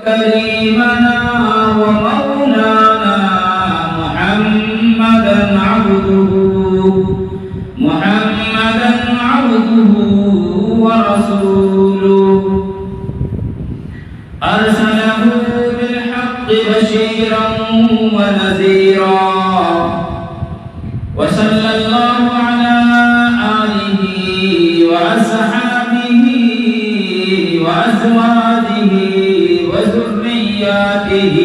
كريمنا ومولانا محمدا عبده ورسوله أرسله بالحق بشيرا ونذيرا وصلى الله على آله وأصحابه وأزواجه وذرياته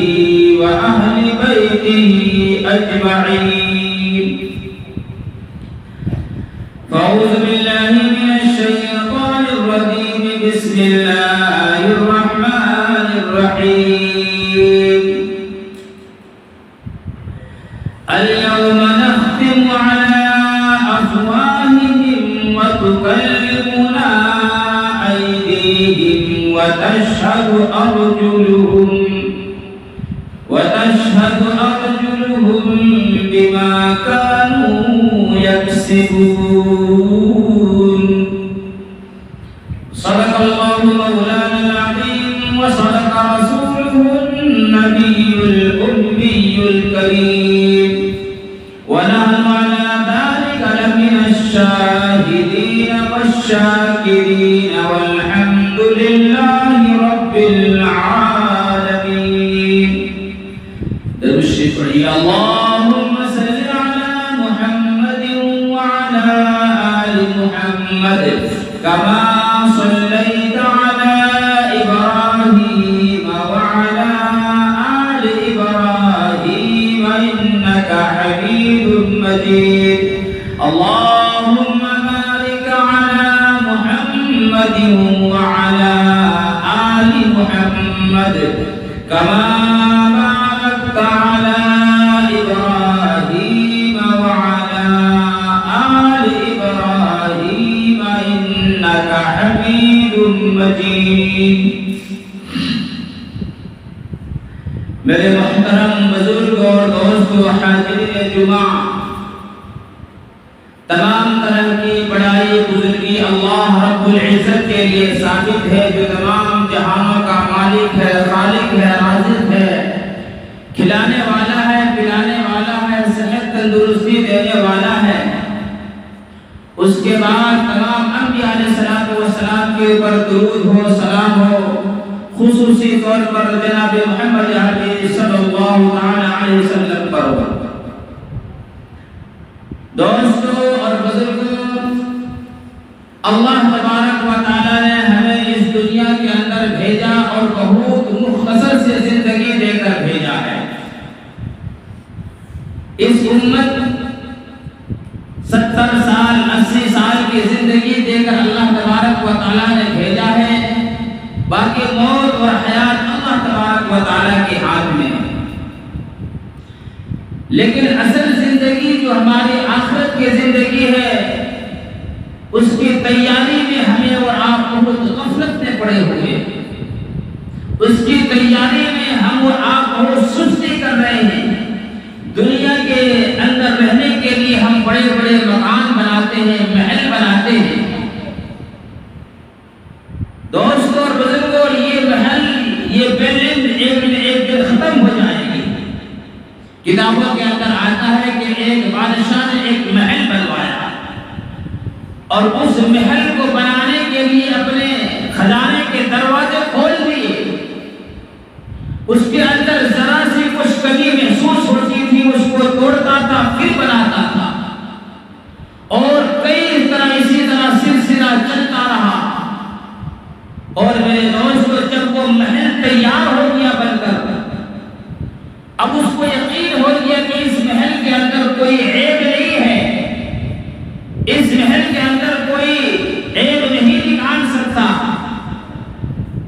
وأهل بيته أجمعين. فأعوذ بالله من الشيطان الرجيم. بسم الله الرحمن الرحيم. اليوم نختم على أفواههم وتكلمنا أيديهم وتشهد أرجلهم بما كانوا يكسبون. صدق الله مولانا العظيم وصدق رسوله النبي الأمي الكريم ونحن على ذلك لمن الشاهدين والشاكرين والحمد لله رب العالمين. اللهم صل على محمد وعلى آل محمد كما صليت على إبراهيم وعلى آل إبراهيم إنك حميد مجيد. اللهم بارك على محمد وعلى آل محمد كما باركت على إبراهيم وعلى آل إبراهيم إنك حميد مجيد. میرے محترم بزرگ اور دوستو حاضرین جمعہ، تمام طرح کی بڑائی بزرگی اللہ رب العزت کے لیے ثابت ہے، جو تمام جہانوں کا مالک ہے، خالق ہے، رازق ہے، کھلانے والا ہے، پلانے والا ہے، صحت تندرستی دینے والا ہے۔ اس کے بعد تمام انبیاء علیہ السلام کے اوپر درود ہو، سلام ہو، خصوصی طور پر جناب محمد عربی صلی اللہ علیہ وسلم پر ہو۔ دوستو اور بزرگوں، اللہ تبارک و تعالی نے ہمیں اس دنیا کے اندر بھیجا اور بہت مختصر سے زندگی دے کر بھیجا ہے۔ اس امت 70 سال 80 سال کی زندگی دے کر اللہ تبارک و تعالی نے بھیجا ہے، باقی موت اور حیات اللہ تبارک و تعالی کے ہاتھ میں ہے۔ لیکن اصل زندگی جو ہماری آخرت کی زندگی ہے، اس کی تیاری میں ہمیں اور آپ بہت غفلت میں پڑے ہوئے، اس کی تیاری میں ہم اور آپ بہت سستی کر رہے ہیں۔ دنیا کے اندر رہنے کے لیے ہم بڑے بڑے مکان بناتے ہیں، محل بناتے ہیں۔ دوستوں اور بزرگوں، یہ محل، یہ بلڈنگ ایک دن ختم ہو جائے گی۔ کتابوں کے اندر آتا ہے کہ ایک بادشاہ نے ایک محل بنوایا اور اس محل کو بنانے کے لیے اپنے خزانے کے دروازے کھول دیے۔ اس کے اندر ذرا سی کچھ کمی محسوس ہوتی تھی، اس کو توڑتا تھا، پھر بناتا تھا، اور کئی طرح اسی طرح سلسلہ چلتا رہا۔ اور میرے دوستو، جب وہ محل تیار ہو گیا بن کر، اب اس کو یقین ہو گیا کہ اس محل کے اندر کوئی عیب نہیں ہے، اس محل کے اندر کوئی عیب نہیں نکال سکتا،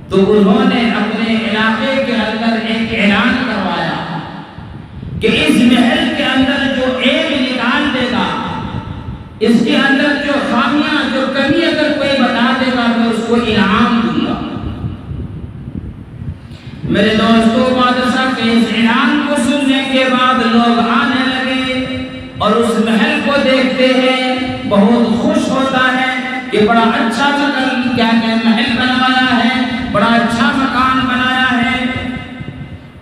تو انہوں نے اپنے علاقے کے اندر ایک اعلان کروایا کہ اس محل کے اندر جو عیب نکال دے گا، اس کے اندر جو خامیاں، جو کمی اگر کوئی بتا دے گا، میں اس کو انعام دوں گا۔ میرے دوستوں، بادشاہ کے اس اعلان کو سننے کے بعد لوگ آنے لگے اور اس محل کو دیکھتے ہیں، بہت خوش ہوتا ہے کہ بڑا اچھا محل بنوایا ہے، بڑا اچھا مکان بنایا ہے،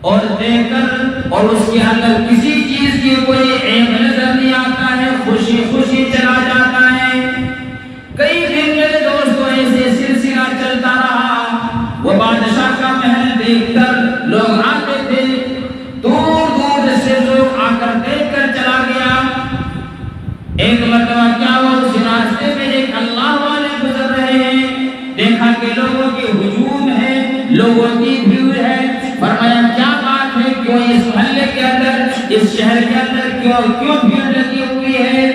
اور دیکھ کر اور اس کے اندر کسی چیز کی کوئی عیب نظر نہیں آتا ہے، خوشی خوشی چلا جاتا ہے۔ کئی دن میرے دوستوں ایسے سلسلہ چلتا رہا، وہ بادشاہ کا محل دیکھ کر لوگ آتے تھے، دور دور سے لوگ آ کر دیکھ کر چلا گیا۔ ایک مرتبہ کیا ہوا، اس راستے میں ایک اللہ والے گزر رہے ہیں، دیکھا کہ لوگوں کی ہجوم ہے، لوگوں کی بھیڑ ہے۔ فرمایا کیا بات ہے، کیوں اس محلے کے اندر، اس شہر کے اندر کیوں بھیڑ لگی ہوئی ہے؟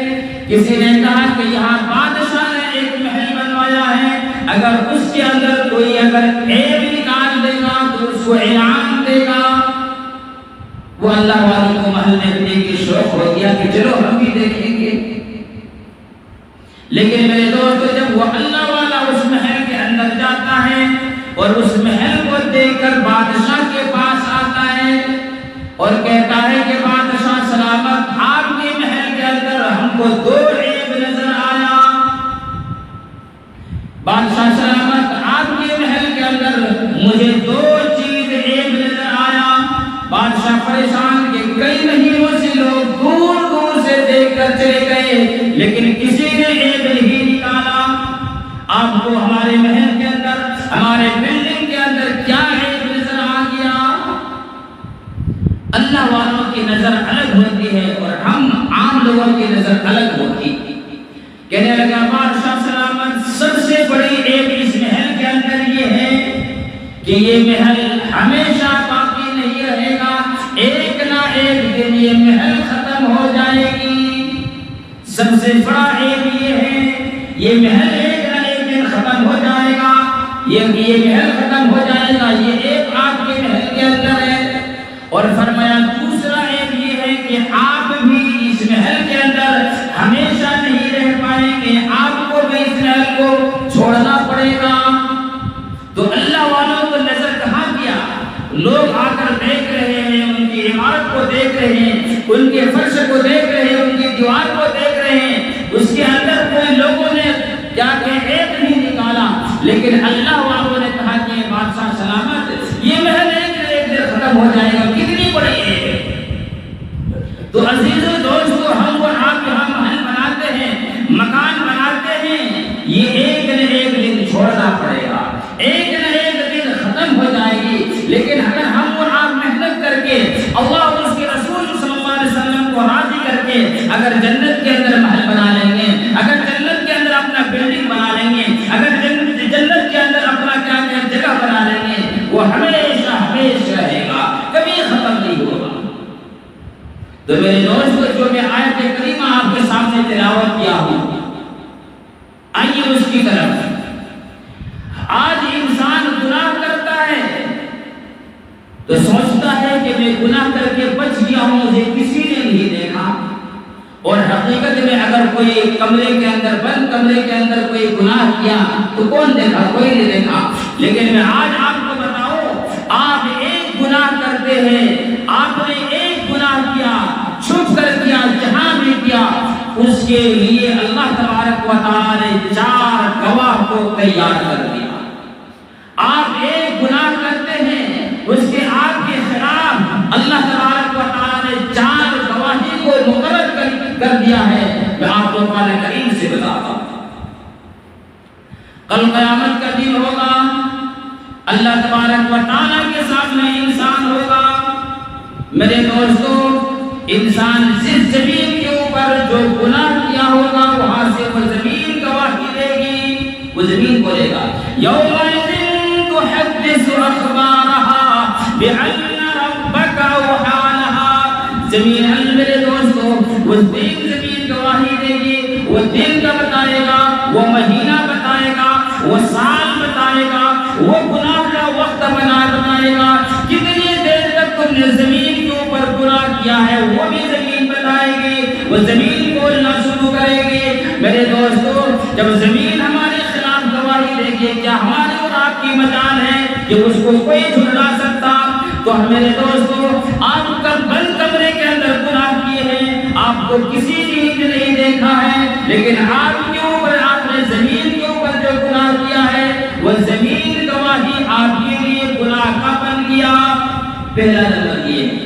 کسی نے کہا کہ یہاں بادشاہ نے ایک محل بنوایا ہے، اگر اس کے اندر کوئی اگر عیب نکال دے گا تو اس کو انعام دے گا۔ وہ اللہ والوں کو محل دیکھنے کی شوق ہو گیا کہ چلو ہم بھی دیکھیں گے۔ لیکن میرے دوستو جب وہ اللہ والا اس محل کے اندر جاتا ہے اور اس محل کو دیکھ کر بادشاہ کے پاس آتا ہے اور کہتا ہے کہ بادشاہ سلامت، آپ کے محل کے اندر ہم کو دو عیب نظر آیا۔ بادشاہ سلامت، آپ کے محل کے اندر مجھے دو چیز عیب نظر آیا۔ بادشاہ پریشان کہ کئی مہینوں سے لوگ دور دور سے دیکھ کر چلے گئے لیکن کسی نے عیب نہیں نکالا۔ آپ کو ہمارے محل کے اندر، ہمارے بلڈنگ کے اندر کیا عیب نظر آ گیا؟ اللہ والوں کی نظر الگ ہوتی ہے اور ہم عام لوگوں کی نظر الگ ہوتی۔ کہنے لگا بادشاہ سلامت، سب سے بڑی عیب اس محل کے اندر یہ ہے کہ یہ محل ہمیشہ باقی نہیں رہے گا، ایک نہ ایک دن یہ محل ختم ہو جائے گی۔ سب سے بڑا عیب یہ ہے، یہ محل ایک نہ ایک دن ختم ہو جائے گا، یہ محل ختم ہو جائے گا، یہ عیب آپ کے محل کے اندر ہے۔ اور فرمایا دوسرا عیب یہ ہے کہ آپ بھی اس محل کے اندر ہمیشہ نہیں رہ پائیں گے، آپ کو بھی اس محل کو چھوڑنا پڑے گا۔ تو اللہ والوں کو نظر کہاں کیا؟ لوگ آ کر دیکھ رہے ہیں، ان کی عمارت کو دیکھ رہے ہیں، ان کے فرش کو دیکھ رہے ہیں، ان کی دیوار کو دیکھ رہے ہیں، اس کے اندر کوئی لوگوں نے کیا کہ عیب نہیں نکالا، لیکن اللہ والوں نے کہا کہ بادشاہ سلامت، یہ محل ایک دن ختم ہو جائے گا، کتنی بڑی ہے۔ تو عزیزو دوستو، ہم کو آپ یہاں محل بناتے ہیں، مکان بناتے ہیں، یہ ایک نہ ایک دن چھوڑنا پڑے گا، ایک نہ ایک دن ختم ہو جائے گی۔ لیکن اگر ہم اور آپ محنت کر کے اللہ اور اس کے رسول صلی اللہ علیہ وسلم کو راضی کر کے اگر جنت کے اندر محل بنا لیں گے، اگر جنت کے اندر اپنا بلڈنگ بنا لیں گے، اگر جنت کے اندر اپنا کیا جگہ بنا لیں گے، وہ ہمیشہ ہمیشہ رہے گا، کبھی ختم نہیں ہوگا۔ تو میرے دوستو، جو میں آیت کریمہ آپ کے سامنے تلاوت کیا ہوں، آئیے اس کی طرف۔ آج انسان گناہ کرتا ہے تو سوچتا ہے کہ میں گناہ کر کے بچ گیا ہوں، مجھے کسی نے نہیں دیکھا۔ اور حقیقت میں اگر کوئی کمرے کے اندر، بند کمرے کے اندر کوئی گناہ کیا تو کون دیکھا؟ کوئی نہیں دیکھا۔ لیکن میں آج آپ کو بتاؤں، آپ ایک گناہ کرتے ہیں، آپ نے ایک گناہ کیا، چھپ کر کیا، جہاں بھی کیا، اس کے لیے اللہ تبارک و تعالی نے 4 گواہ کو تیار کر دیا۔ آپ ایک گناہ کرتے ہیں، اس کے آپ کے خلاف اللہ تبارک و تعالی نے 4 گواہی کو مقرر کر دیا ہے۔ میں آپ کو قرآن کریم سے بتاتا ہوں، کل قیامت کا دن ہوگا، اللہ تبارک و تعالی کے سامنے انسان ہوگا۔ میرے دوستو، انسان جس زمین کے اوپر جو گناہ کیا ہوگا وہاں سے وہ زمین گواہی دے گی، وہ زمین بولے گا یومئذ تحدث اخبارها بأن ربك أوحى لها۔ زمین میرے دوستو، وہ دن زمین گواہی دے گی، وہ دن کا بتائے گا، وہ مہینہ بتائے گا، وہ سال بتائے گا، وہ گناہ کا وقت بتائے گا، کتنی دیر تک تم نے زمین کے اوپر گناہ کیا ہے وہ بھی زمین بتائے گی، وہ زمین بولنا شروع کرے گی۔ میرے دوستو، جب زمین ہمارے خلاف گواہی دے گی، کیا ہماری اور آپ کی مجال ہے کہ اس کو کوئی جھٹلا سکتا؟ تو میرے دوستو، آپ کا بند کمرے کے اندر گناہ کیے ہیں، آپ کو کسی نے نہیں دیکھا ہے، لیکن آپ کے اوپر، آپ نے زمین کے اوپر جو گناہ کیا ہے وہ زمین گواہی آپ کے لیے گناہ کا بن گیا۔ پہلا نمبر یہ ہے،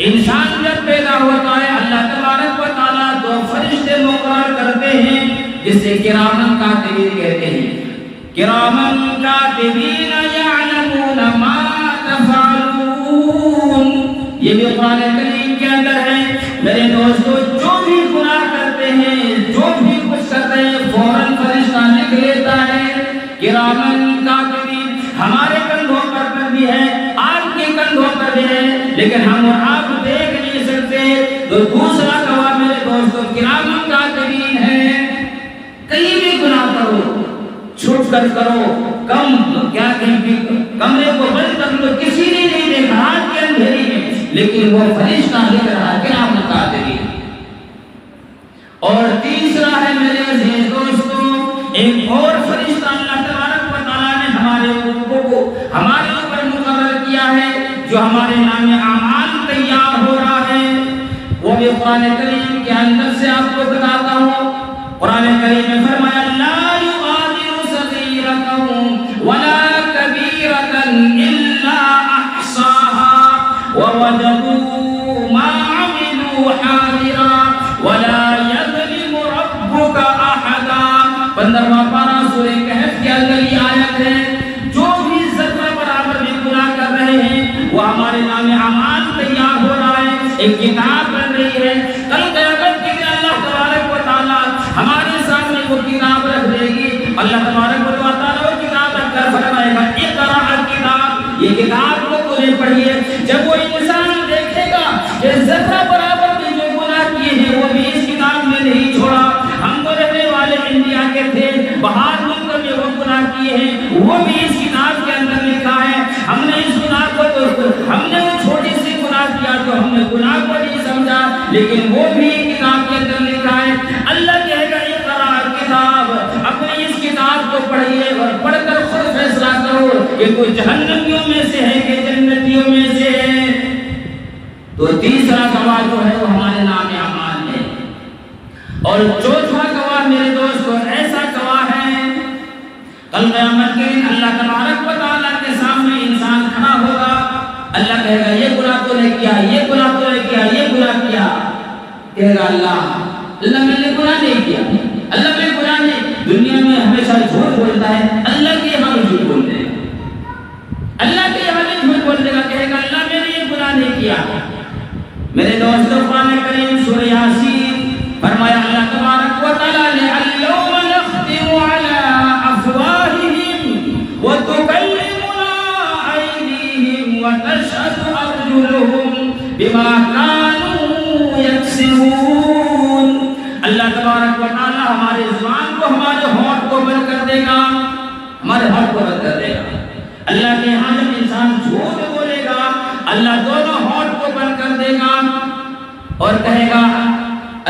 انسان جب پیدا ہوتا ہے اللہ تبارک و تعالیٰ دو فرشتے مقرر کرتے ہیں جسے کرامن کاتبین کہتے ہیں۔ کرامن کاتبین یعلمون ما تفعلون، یہ بھی قرآن کریم کے اندر ہے۔ میرے دوستو جو بھی گناہ کرتے ہیں، جو بھی کچھ کرتے ہیں، فوراً فرشتہ لکھ لیتا ہے۔ کرامن کاتبین ہمارے کندھوں پر بھی ہے، آپ کے کندھوں پر بھی ہے، لیکن ہم اور آپ دیکھ نہیں سکتے۔ تو دوسرا گواہ میرے دوستو کرامن کاتبین ہے۔ کہیں بھی گناہ کرو، چھپ کر کرو، کیا کہیں کمرے کو بند کر لو، کسی نے نہیں دیکھا، رات کے اندھیری میں، لیکن وہ فرشتہ لکھ رہا ہے کرامن کاتبین۔ اور تیسرا ہے میرے عزیز دوستو، ایک اور فرشتہ اللہ تبارک و تعالیٰ نے ہمارے اوپر مقرر کیا ہے جو ہمارے نام اعمال تیار ہو رہا ہے۔ وہ بھی قرآن کریم کے اندر سے آپ کو بتاتا ہوں۔ قرآن کریم میں فرمایا لا یغادر صغیرۃ ولا کبیرۃ الا احصاها ووجدوا ما عملوا حاضرا ولا یظلم ربک احدا۔ 15واں پارہ سورہ کہف کے اندر یہ آیت ہے، جو بھی ذرہ برابر بھی گناہ کر رہے ہیں وہ ہمارے نام اعمال تیار ہو رہا ہے، ایک کتاب بن رہی ہے۔ کل قیامت کے دن اللہ تبارک و تعالیٰ ہمارے سامنے وہ کتاب رکھ دے گی۔ اللہ تبارک و تعالیٰ وہ کتاب رکھ کر فرمائے گا اقرأ الکتاب، یہ کتاب کو تمہیں پڑھیے۔ جب وہ انسان دیکھے گا کہ ذرہ برابر بھی جو گناہ کیے ہیں وہ بھی اس کتاب میں نہیں چھوڑا، ہم تو رہنے والے انڈیا کے تھے، باہر ملک میں وہ گناہ کیے ہیں وہ بھی اس کتاب کے اندر لکھا ہے، ہم نے اس گناہ کو ہم نے وہ چھوٹی سی گناہ کیا تو ہم نے گناہ کو نہیں سمجھا، لیکن وہ بھی کتاب کے اندر لکھا ہے۔ اللہ کہے گا اقرأ الکتاب، اپنی اس کتاب کو پڑھیے اور پڑھ کر خود فیصلہ کرو کہ کوئی جہنمیوں میں سے ہے کہ جنتیوں میں سے ہے۔ تو تیسرا گواہ جو ہے وہ ہمارے نام اعمال ہے، اور چوتھا گواہ میرے دوستو ایسا گواہ ہے کل قیامت کے دن اللہ تبارک و تعالیٰ کے سامنے انسان کھڑا ہوگا، اللہ کہے گا یہ گناہ تو نے کیا، یہ گناہ تو نے کیا، یہ گناہ کیا، کہے گا اللہ میں نے گناہ نہیں کیا، اللہ میں گناہ نہیں۔ دنیا میں ہمیشہ جھوٹ بولتا ہے، اللہ کے یہاں بھی جھوٹ بولتے ہیں، اللہ کے یہاں بھی جھوٹ بولنے کا، کہے گا اللہ میں نے یہ گناہ نہیں کیا۔ میرے دوستو قرآن کریم سورہ یاسین فرمایا اللہ تبارک و تعالیٰ نے اليوم نختم على افواہہم وتکلمنا ایدیہم وتشہد ارجلہم بما کانوا یکسبون۔ اللہ تبارک و تعالیٰ ہمارے زبان کو، ہمارے ہونٹ کو بند کر دے گا، ہمارے ہونٹ کو بند کر دے گا۔ اللہ کے یہاں جب انسان جھوٹ بولے گا اللہ دونوں ہونٹ کو بند کر دے گا اور کہے گا،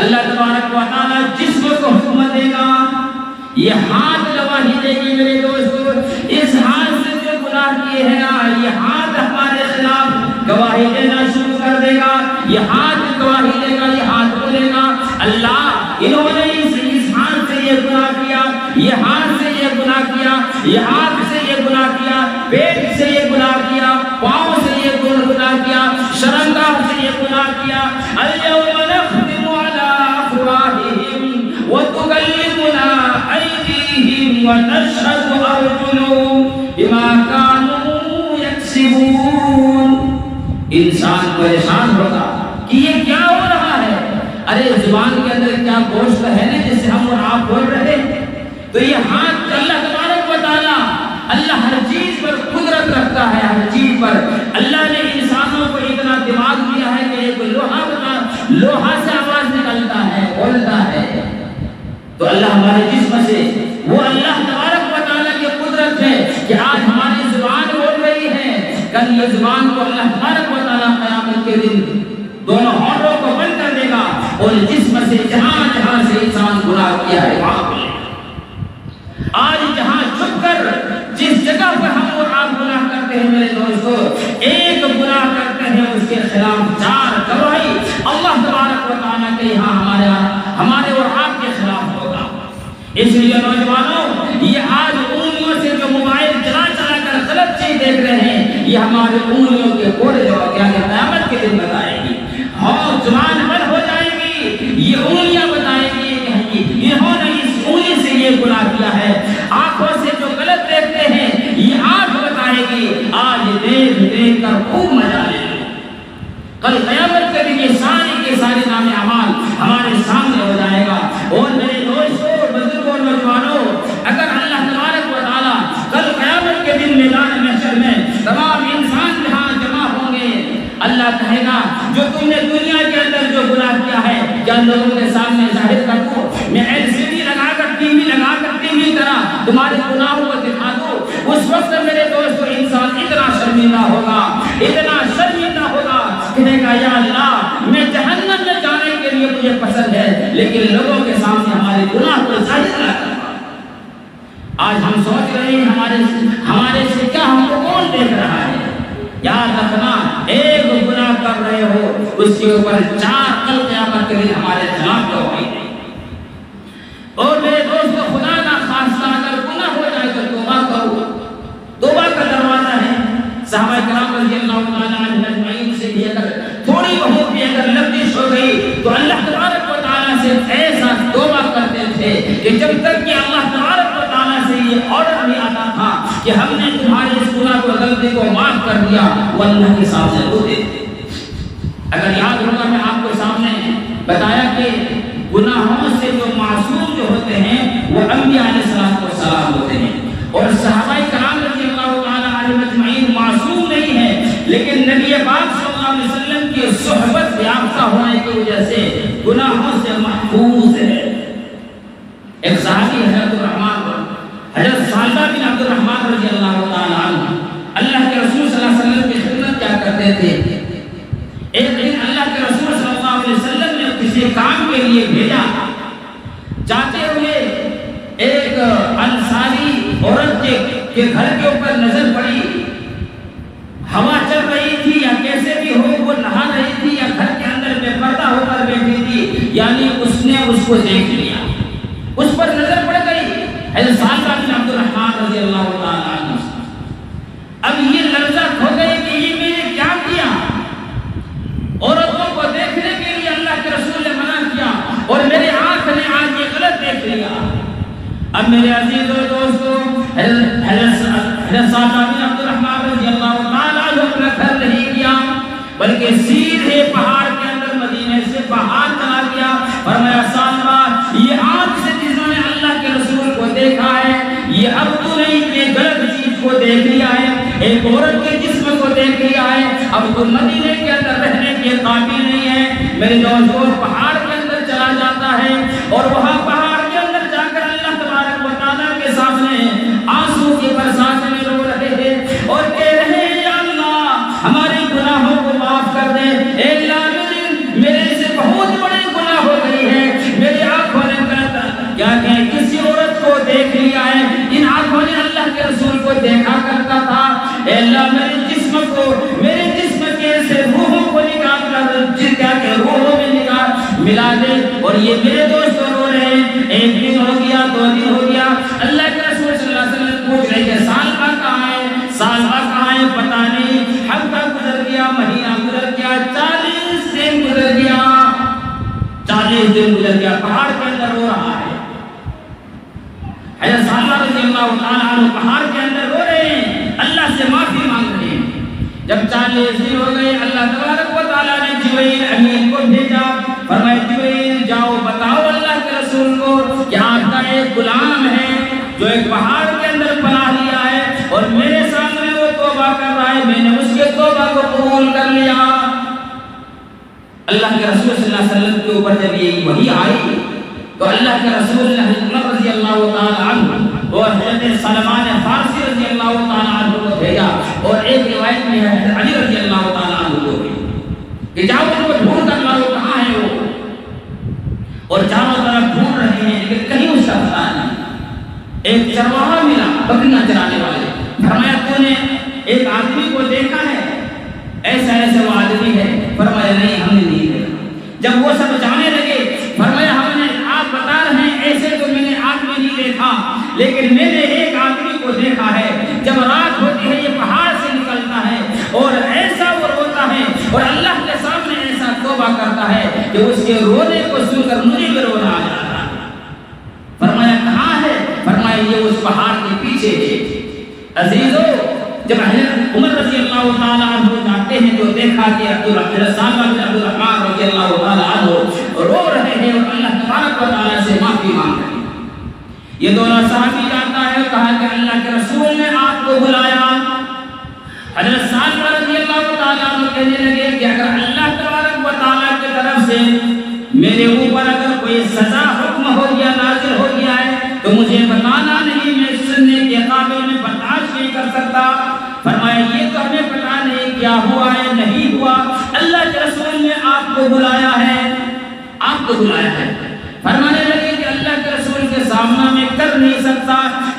اللہ تبارک و تعالیٰ جسم کو حکم دے گا، یہ ہاتھ گواہی دے گی۔ میرے دوستو اس ہاتھ سے جو گناہ کیے ہیں یہ ہاتھ ہمارے خلاف گواہی دینا شروع کر دے گا، یہ ہاتھ گواہی دے گا، یہ ہاتھ بولے گا اللہ انہوں نے اس ہاتھ سے یہ گناہ کیا، یہ ہاتھ سے یہ گناہ کیا، یہ ہاتھ سے یہ گناہ کیا، پیٹ سے یہ گناہ کیا، پاؤں سے یہ گناہ کیا، شرمگاہ سے یہ گناہ کیا۔ اليوم نختم على افواہہم وتکلمنا ایدیہم ونشہد ارجلہم بما کانوا یکسبون۔ انسان پریشان ہوگا کہ یہ کیا ہو رہا ہے، ارے زبان کے اندر کیا گوشت ہے نا جس سے ہم اور آپ بول رہے ہیں، تو یہ ہاتھ اللہ تبارک و تعالیٰ، اللہ ہر چیز پر قدرت رکھتا ہے، ہر چیز پر اللہ نے انسانوں کو اتنا دماغ دیا ہے کہ ایک لوہا سے آواز نکلتا ہے، بولتا ہے، تو اللہ ہمارے جسم سے، وہ اللہ تبارک و تعالیٰ کی قدرت ہے کہ آج ہماری زبان بول رہی ہے، کل یہ زبان کو اللہ تبارک و تعالیٰ قیامت کے دن دونوں ہونٹوں کو بند کر دے گا اور جسم سے جہاں جہاں سے انسان گناہ کیا ہے وہاں بولے گا۔ آج جہاں چھپ کر جس جگہ پر ہم اور آپ گناہ کرتے ہیں میرے دوستو، ایک گناہ کرتے ہیں اس کے خلاف 4 گواہی اللہ تبارک و تعالیٰ کے یہاں ہمارے اور آپ کے خلاف ہوگا۔ اس لیے نوجوانوں یہ آج انگلیوں سے جو موبائل چلا کر غلط چیز دیکھ رہے ہیں یہ ہمارے انگلیوں کے کوڑے کر خوب مزہ لے لو. کل قیامت کے دن یہ سارے نام اعمال ہمارے سامنے ہو جائے گا. اور میرے دوستوں، بزرگوں، نوجوانوں، اگر اللہ تبارک و تعالیٰ کل قیامت کے دن میدان محشر میں تمام انسان جہاں جمع ہوں گے، اللہ کہے گا جو تم نے دنیا کے اندر جو گناہ کیا ہے کیا لوگوں کے سامنے ظاہر کر دوں؟ میں LCD لگا کر ٹی وی لگا کر ٹی وی طرح تمہارے گناہوں کو دکھا دوں؟ اس وقت میرے دوستو انسان اتنا شرمندہ ہوگا، اتنا شرمندہ ہوگا، کہے گا یا اللہ میں جہنم میں جانے کے لیے مجھے پسند ہے لیکن لوگوں کے سامنے ہمارے گناہ کو ظاہر نہ کرنا. آج ہم سوچ رہے ہیں ہمارے سے کیا ہم کو کون دیکھ رہا ہے؟ یاد رکھنا ایک گناہ کر رہے ہو اس کے اوپر 4 کل قیامت کے دن ہمارے جواب ہوگی. اور میرے دوستو خدا نہ خواستہ اگر گناہ ہو جائے تو توبہ کرو. توبہ کا دروازہ ہے. صحابہ کرام رضی اللہ تعالیٰ عنہ اجمعین سے بھی اگر تھوڑی بہت بھی اگر لغزش ہو گئی تو اللہ تبارک و تعالیٰ سے ایسا توبہ کرتے تھے کہ جب تک کہ اللہ تبارک و تعالیٰ سے یہ آرڈر نہیں آتا تھا کہ ہم نے تمہارے اس گناہ کو غلطی کو معاف کر دیا، وہ اللہ کے سامنے روتے تھے. اگر یاد ہوگا میں آپ کو سامنے بتایا کہ گناہوں سے جو معصوم جو ہوتے ہیں وہ انبیاء علیہ السلام ہوتے ہیں. اور صحابہ کرام رضی اللہ تعالیٰ عنہم اجمعین معصوم نہیں ہیں لیکن نبی پاک صلی اللہ علیہ وسلم کی صحبت یافتہ ہونے کی وجہ سے گناہوں سے محفوظ ہے. ایک صحابی حضرت سالبہ بن عبد الرحمن رضی اللہ تعالیٰ عنہ اللہ کے رسول صلی اللہ علیہ وسلم کی خدمت کیا کرتے تھے. ایک دن اللہ کے رسول صلی اللہ علیہ وسلم نے کسی کام کے لیے بھیجا. جاتے ہوئے ایک انصاری عورت کے گھر کے اوپر نظر پڑی. ہوا چل رہی تھی یا کیسے بھی ہو وہ نہا رہی تھی یا گھر کے اندر بے پردہ ہو کر بیٹھی تھی، یعنی اس نے اس کو دیکھ لیا، اس پر نظر پڑ گئی. حضرت سالبہ بن عبد الرحمن رضی اللہ تعالیٰ عنہ اب یہ لرزہ ہو گئی کہ یہ میں نے کیا کیا. عورتوں کو دیکھنے کے لیے اللہ کے رسول نے منع کیا اور میرے آنکھ نے آج یہ غلط دیکھ لیا. اب میرے عزیز و دوستو حضرت سالبہ بن عبد الرحمن رضی اللہ تعالیٰ عنہ اپنا گھر نہیں کیا بلکہ سیدھے پہاڑ کے اندر مدینے سے باہر چلا گیا. فرمایا سالبہ یہ آنکھ سے جنہوں نے اللہ کے رسول کو دیکھا ہے یہ اب تو نہیں کہ غلط چیز کو دیکھ لیا ہے، ایک عورت کے جسم کو دیکھ لیا ہے، اب تو مدینے کے اندر رہنے کے قابل نہیں ہے. میرے دوستو پہاڑ کے اندر چلا جاتا ہے اور وہاں پہاڑ کے اندر جا کر اللہ تبارک و تعالیٰ کے سامنے آنسو کی برسات میں رو رہے ہیں اور کہہ رہے ہیں یا اللہ ہمارے گناہوں کو معاف کر دے. اے اللہ میرے سے بہت بڑے گناہ ہو گئی ہے، میری آنکھوں نے کیا کہ کسی عورت کو دیکھ لیا ہے، ان آنکھوں نے اللہ کے رسول کو دیکھا کرتا تھا. اے اللہ میرے جسم کے سے روحوں کو نکال کر کیا کہ روحوں میں نکال ملا دے. اور یہ میرے دوست رو رہے ہیں. ایک دن ہو گیا، 2 دن ہو گیا، اللہ کے رسول صلی اللہ علیہ وسلم پوچھ رہے کہ سالبہ کہاں ہے، سالبہ کہاں ہے، پتہ نہیں. ہفتہ گزر گیا، مہینہ گزر گیا، 40 دن گزر گیا، 40 دن گزر گیا، پہاڑ کے اندر رو رہا ہے. حضرت سالبہ رضی اللہ تعالیٰ عنہ پہاڑ کے اندر رو رہے ہیں، اللہ سے معافی مانگ رہے ہیں. جب 40 دن ہو گئے اللہ تبارک و تعالیٰ نے جبرائیل امین کو بھیجا. فرمایا جبرائیل جاؤ بتاؤ اللہ کے رسول کو کہ آپ کا ایک غلام ہے جو ایک پہاڑ کے اندر پناہ لیا ہے اور میرے سامنے وہ توبہ کر رہا ہے، میں نے اس کے توبہ کو قبول کر لیا. اللہ کے رسول صلی اللہ علیہ وسلم کے اوپر جب یہ وحی آئی تو اللہ کے رسول نے حضرت رضی اللہ تعالیٰ عنہ اور حضرت سلمان فارسی رضی اللہ تعالیٰ عنہ کو بھیجا. اور ایک روایت میں ہے علی رضی اللہ تعالیٰ عنہ کو کہ جاؤ ان کو ڈھونڈ کر لاؤ کہاں ہے وہ. اور چاروں طرف ڈھونڈ رہے ہیں لیکن کہیں اس کا پتہ نہیں. ایک چرواہا ملا بکریاں چرانے والے. فرمایا تو نے ایک آدمی کو دیکھا ہے، ایسا وہ آدمی ہے. فرمایا نہیں ہم نے نہیں دیکھا. جب وہ سب جانے لگے فرمایا ہم نے آپ بتا رہے ہیں ایسے تو میں نے آدمی نہیں دیکھا لیکن میں نے ایک آدمی کو دیکھا ہے. جب رات ہوتی ہے یہ پہاڑ سے نکلتا ہے اور ایسا وہ روتا ہے اور اللہ کے سامنے ایسا توبہ کرتا ہے کہ اس کے رونے کو سن کر مجھے بھی رونا آ جاتا ہے. فرمایا کہاں ہے؟ فرمایا یہ اس پہاڑ کے پیچھے ہے. عزیزو جب حضرت عمر رضی اللہ تعالیٰ عنہ فرماتے ہیں جو دیکھا کہ سالبہ بن عبد الرحمن رضی اللہ تعالیٰ عنہ رو رہے ہیں اور اللہ تبارک و تعالیٰ سے معافی مانگ رہے ہیں. یہ دونوں صحابی جاتا ہے، کہا کہ اللہ کے رسول نے آپ کو بلایا. حضرت سالبہ رضی اللہ تعالیٰ عنہ کہنے لگے کہ اگر اللہ تبارک و تعالیٰ کی طرف سے میرے اوپر اگر کوئی سزا حکم ہو گیا، نازل ہو گیا ہے تو مجھے بتانا نہیں، میں سننے کے قابل میں برداشت نہیں کر سکتا. فرمایا یہ تو ہمیں پتا نہیں کیا ہوا ہے نہیں ہوا، اللہ کے رسول نے آپ کو بلایا ہے، آپ کو بلایا ہے. فرمانے لگے کہ اللہ کے رسول کے سامنا میں کر نہیں سکتا،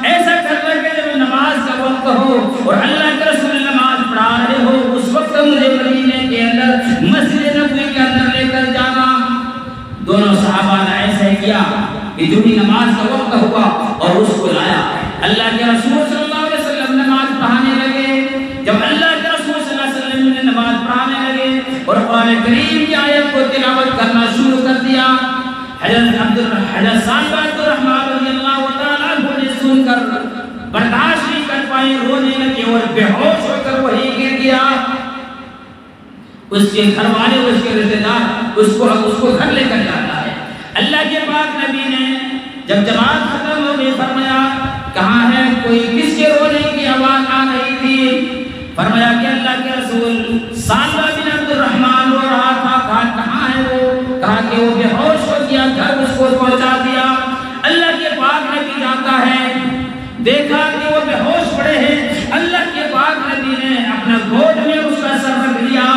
ایسا کر لگے جب نماز کا وقت ہو اور اللہ کے رسول نماز پڑھا رہے ہو اس وقت مجھے مدینے کے اندر مسجد نبوی کے اندر لے کر جانا. دونوں صحابہ نے ایسا کیا کہ جو ہی نماز کا وقت ہوا اور اس کو لایا. اللہ کے رسول صلی اللہ علیہ وسلم نماز پڑھانے لگے. جب اللہ کے رسول صلی اللہ علیہ وسلم نے نماز پڑھانے لگے اور قرآن کریم کی آیت کو تلاوت کرنا شروع کر دیا، حضرت سالبہ بن الرحمن رضی اللہ تعالیٰ عنہ نے سن کر برداشت نہیں کر پائے، رونے لگے اور بے ہوش ہو کر وہیں گر گیا. اس کے گھر والے، اس کے رشتہ دار اس کو گھر لے کر جاتا ہے. اللہ کے پاک نبی نے جب جماعت ختم ہو گئی فرمایا کہاں ہے کوئی، کس کے رونے کی آواز آ رہی تھی؟ فرمایا کہ اللہ کے رسول سالبہ بن عبد الرحمن رو رہا تھا. کہا کہاں ہے وہ؟ کہا کہ وہ بے ہوش ہو گیا، گھر اس کو پہنچا دیا. اللہ کے پاک نبی جاتا ہے، دیکھا کہ وہ بے ہوش پڑے ہیں. اللہ کے پاک نبی نے اپنا گود میں اس کا سر رکھ لیا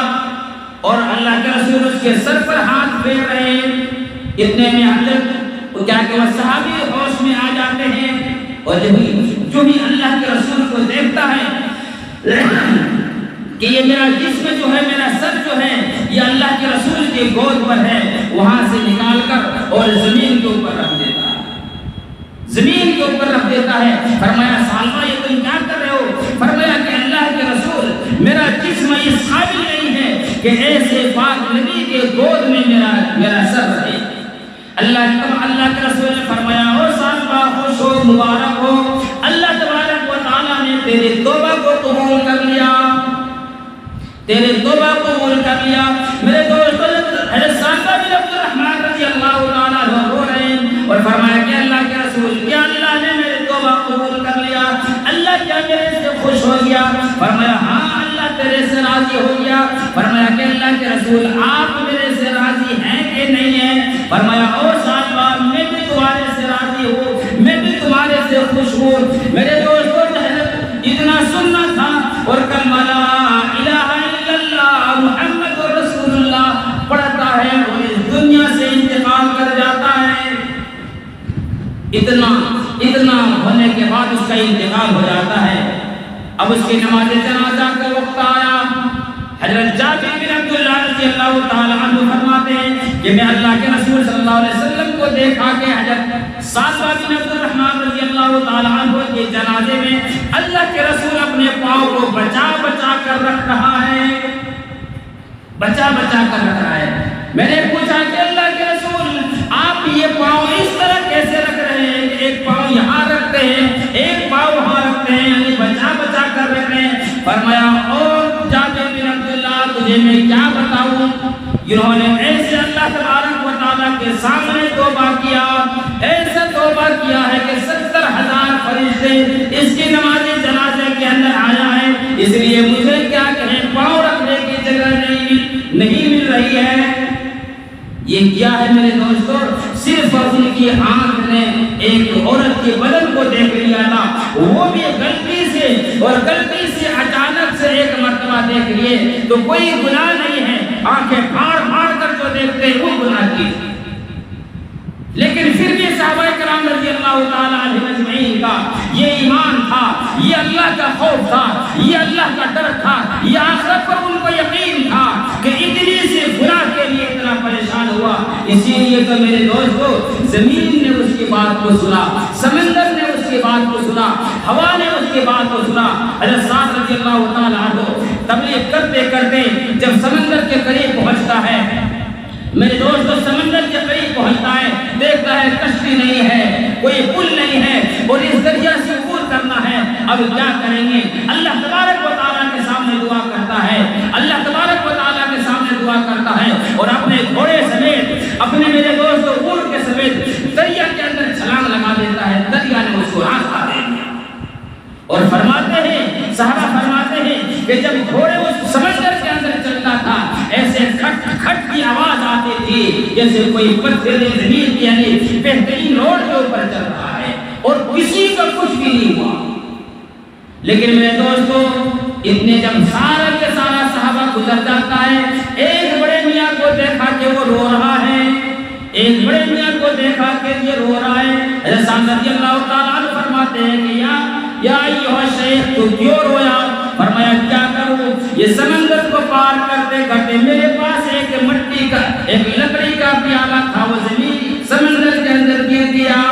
اور اللہ کے رسول اس کے سر پر ہاتھ پھیر رہے ہیں. اتنے میں حضرت وہ کیا کہ وہ صحابی ہوش میں آ جاتے ہیں اور جو بھی اللہ کے رسول کو دیکھتا ہے کہ یہ میرا جسم جو ہے، میرا سر جو ہے یہ اللہ کے رسول کے گود پر ہے، وہاں سے نکال کر اور زمین کے اوپر رکھ دیتا ہے، زمین کے اوپر رکھ دیتا ہے. فرمایا سالبہ یہ تم کیا کر رہے ہو؟ فرمایا کہ اللہ کے رسول میرا جسم اس قابل نہیں ہے کہ ایسے پاک نبی کے گود میں میرا سر رہے. اللہ کے رسول نے فرمایا او سالبہ خوش ہو، مبارک ہو، اللہ تبارک و تعالیٰ نے تیری توبہ کو قبول کر لیا، تیرے توبہ قبول کر لیا. میرے دوستو حضرت سالبہ بن عبد الرحمن رضی اللہ تعالیٰ عنہ رو رہے ہیں اور فرمایا کہ اللہ کے رسول کیا اللہ نے میرے توبہ قبول کر لیا؟ اللہ کیا میرے سے خوش ہو گیا؟ فرمایا ہاں اللہ تیرے سے راضی ہو گیا. فرمایا کہ اللہ کے رسول آپ میرے سے راضی ہیں کہ نہیں ہیں؟ فرمایا او سالبہ میں بھی تمہارے سے راضی ہوں، میں بھی تمہارے سے خوش ہوں. میرے دوستو اتنا سننا تھا اور کلمہ لا الہ الا اللہ محمد رسول اللہ پڑھتا ہے اور اس دنیا سے انتقال کر جاتا ہے. اتنا ہونے کے بعد اس کا انتقال ہو جاتا ہے. اب اس کی نماز جنازہ کا وقت آیا. حضرت جابر بن عبداللہ رضی اللہ تعالیٰ عنہ فرماتے ہیں کہ میں اللہ کے رسول صلی اللہ علیہ وسلم کو دیکھا کہ حضرت سالبہ بن عبد الرحمن رضی اللہ تعالیٰ عنہ کے جنازے میں اللہ کے رسول اپنے پاؤں کو بچا بچا کر رکھ رہا ہے، بچا بچا کر رکھ رہا ہے. میں نے پوچھا کہ اللہ کے رسول آپ یہ پاؤں اس طرح کیسے رکھ رہے ہیں کہ ایک پاؤں یہاں رکھتے ہیں ایک پاؤں وہاں رکھتے ہیں، یعنی بچا بچا کر رکھ رہے ہیں. فرمایا اور جابر بن عبداللہ تجھے میں کیا بتاؤں، انہوں نے ایسے اللہ تبارک و تعالیٰ کے سامنے توبہ کیا، ایسا توبہ کیا ہے کہ 70,000 فرشتے اس کی نماز جنازے کے اندر آیا ہے. اس لیے مجھے کیا کہیں پاؤں رکھنے کی جگہ نہیں مل رہی ہے. یہ کیا ہے میرے دوستو؟ صرف ان کی آنکھ نے ایک عورت کے بدن کو دیکھ لیا تھا، وہ بھی غلطی سے اچانک سے ایک مرتبہ دیکھ لیے تو کوئی گناہ نہیں ہے. آنکھیں پھاڑ پھاڑ کر جو دیکھتے ہیں وہ گناہ کی، لیکن پھر بھی صحابہ کرام رضی اللہ تعالیٰ عنہم اجمعین کا یہ ایمان تھا، یہ اللہ کا خوف تھا، یہ اللہ کا ڈر تھا، یہ آخرت پر ان کو یقین تھا کہ اتنی سے گناہ کے لیے اتنا پریشان ہوا. اسی لیے تو میرے دوستو زمین نے اس کی بات کو سنا، سمندر نے اس کی بات کو سنا، ہوا نے اس کی بات کو سنا. حضرت سعد رضی اللہ تعالیٰ عنہ تبلیغ کرتے کرتے جب سمندر کے قریب پہنچتا ہے، میرے دوستو سمندر کے قریب پہنچتا ہے، دیکھتا ہے کشتی نہیں ہے، کوئی پل نہیں ہے اور اس دریا سے عبور کرنا ہے. اب کیا کریں گے؟ اللہ تبارک و تعالیٰ کے سامنے دعا کرتا ہے. اللہ تبارک تھی جیسے کوئی پتھر زمین کی یعنی بہترین روڈ کے اوپر چل رہا ہے اور کسی کا کچھ بھی نہیں ہوا. لیکن میرے دوستو اتنے جب سارا کے سارا صحابہ گزر جاتا ہے، ایک بڑے میاں کو دیکھا کہ وہ رو رہا ہے، ایک بڑے میاں کو دیکھا کہ یہ رو رہا ہے. حضرت رضی اللہ تعالیٰ عنہ فرماتے ہیں کہ یا ایھا شیخ تو کیوں رویا؟ فرمایا کیا کروں، یہ سمندر کو پار کرتے کرتے میرے پاس ایک مٹی کا ایک لکڑی کا پیالہ تھا، وہ زمین سمندر کے اندر گر گیا.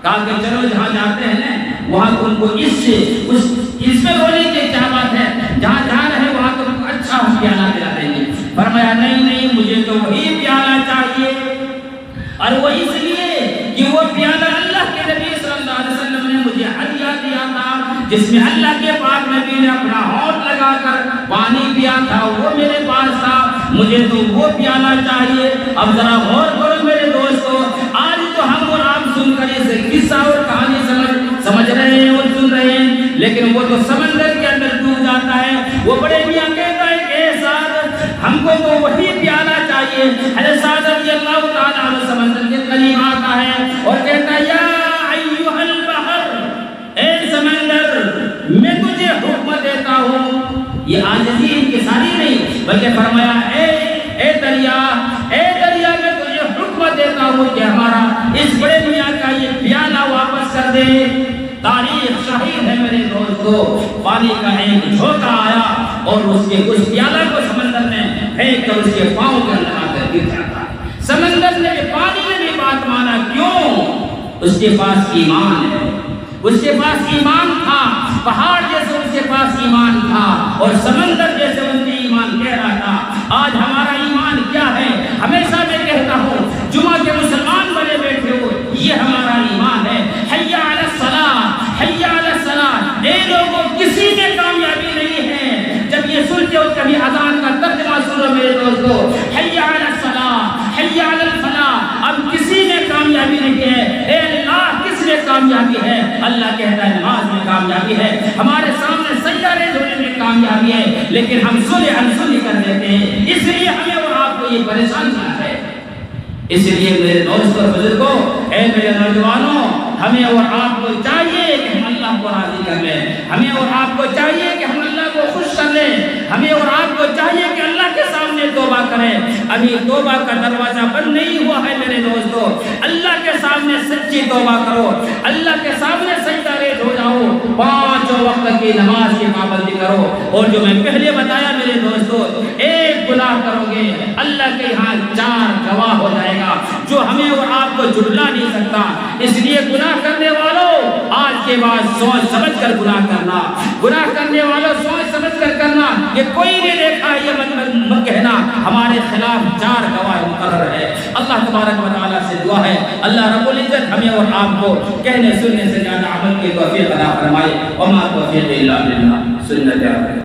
کہا کہ چلو جہاں جاتے ہیں نا وہاں تم کو اس میں رونے کی کیا بات ہے، جہاں جا رہے ہیں وہاں تم کو اچھا پیالہ دلا دیں گے. فرمایا نہیں مجھے تو وہی پیالہ چاہیے، اور وہ اس لیے کہ وہ پیالہ اللہ کے نبی صلی اللہ علیہ وسلم نے مجھے ہدیہ دیا تھا، جس میں اللہ کے پاک نبی نے اپنا ہونٹ لگا کر پانی پیا تھا، وہ میرے پاس تھا، مجھے تو وہ پیالہ چاہیے. اب ذرا غور کرو میرے دوستو، آج تو ہم اور آپ سن کر اسے قصہ اور کہانی سمجھ رہے ہیں اور سن رہے ہیں، لیکن وہ تو سمندر کے اندر ڈوب جاتا ہے. وہ بڑے میاں کہتا ہے کہ اے سعد ہم کو تو وہی پیالہ چاہیے. حضرت سعد رضی اللہ تعالیٰ عنہ سمندر کے قریب آتا ہے اور کہتا ہے یا ایھا البحر، اے سمندر میں تجھے حکم دیتا ہوں. یہ عاجزی ان کی ساری نہیں بلکہ فرمایا اے دریا میں تجھے حکم دیتا ہوں کہ ہمارا اس بڑے میاں کا یہ پیالہ واپس کر دے. تاریخ شاہد ہے میرے دوستو، پانی کا ایک جھونکا آیا اور اس پیالہ کو سمندر میں پھینک کر اس کے پاؤں کے اندر آ کر گر جاتا. سمندر نے پانی نے بھی بات مانا، کیوں؟ اس کے پاس ایمان ہے، اس کے پاس ایمان تھا، پہاڑ جیسے اس کے پاس ایمان تھا اور سمندر جیسے ان کے ایمان کہہ رہا تھا. آج ہمارا ایمان کیا ہے؟ ہمیشہ میں کہتا ہوں جمعہ کے مسلمان بنے بیٹھے ہو، یہ ہمارا ایمان ہے. حی علی الصلاۃ، حی علی الصلاۃ. اے لوگوں کسی میں کامیابی نہیں ہے. جب یہ سنتے ہو کبھی اذان کا ترجمہ سنو میرے دوستو، حی علی الصلاۃ، حی علی الفلاح. اب کسی میں کامیابی نہیں ہے. اے اللہ کس میں کامیابی ہے؟ اللہ کہتا ہے نماز میں کامیابی ہے، ہمارے سامنے سجدے دھونے میں کامیابی ہے، لیکن ہم سنی انسنی کر دیتے ہیں. اس لیے ہمیں اور آپ کو یہ پریشان کرنا ہے. اس لیے میرے دوستوں اور بزرگوں، اے میرے نوجوانوں، ہمیں اور آپ کو چاہیے کہ ہم اللہ کو راضی کر لیں. ہمیں اور آپ کو چاہیے کہ ہم اللہ کو خوش کر لیں. ہمیں اور آپ کو چاہیے کہ اللہ کے سامنے توبہ کریں. ابھی توبہ کا دروازہ بند نہیں ہوا ہے میرے دوستوں. اللہ کے سامنے سچی توبہ کرو، اللہ کے سامنے سجدہ ریز ہو جاؤ، 5 وقت کی نماز کی پابندی کرو. اور جو میں پہلے بتایا میرے دوستوں، ایک گناہ کرو گے اللہ کے یہاں 4 گواہ ہو جائے گا جو ہمیں اور آپ کو جھٹلا نہیں سکتا. اس لیے گناہ کرنے والوں آج کے بعد سوچ سمجھ کر گناہ کرنا. گناہ کرنے والوں سوچ سمجھ کر کرنا. یہ کوئی نہیں دیکھا یہ مت کہنا ہمارے خلاف 4 گواہ مقرر ہے. اللہ تبارک و تعالیٰ سے دعا ہے اللہ رب العزت ہمیں اور آپ کو کہنے سننے سے زیادہ عمل کی توفیق عطا فرمائے. وما توفیق الا باللہ. سنت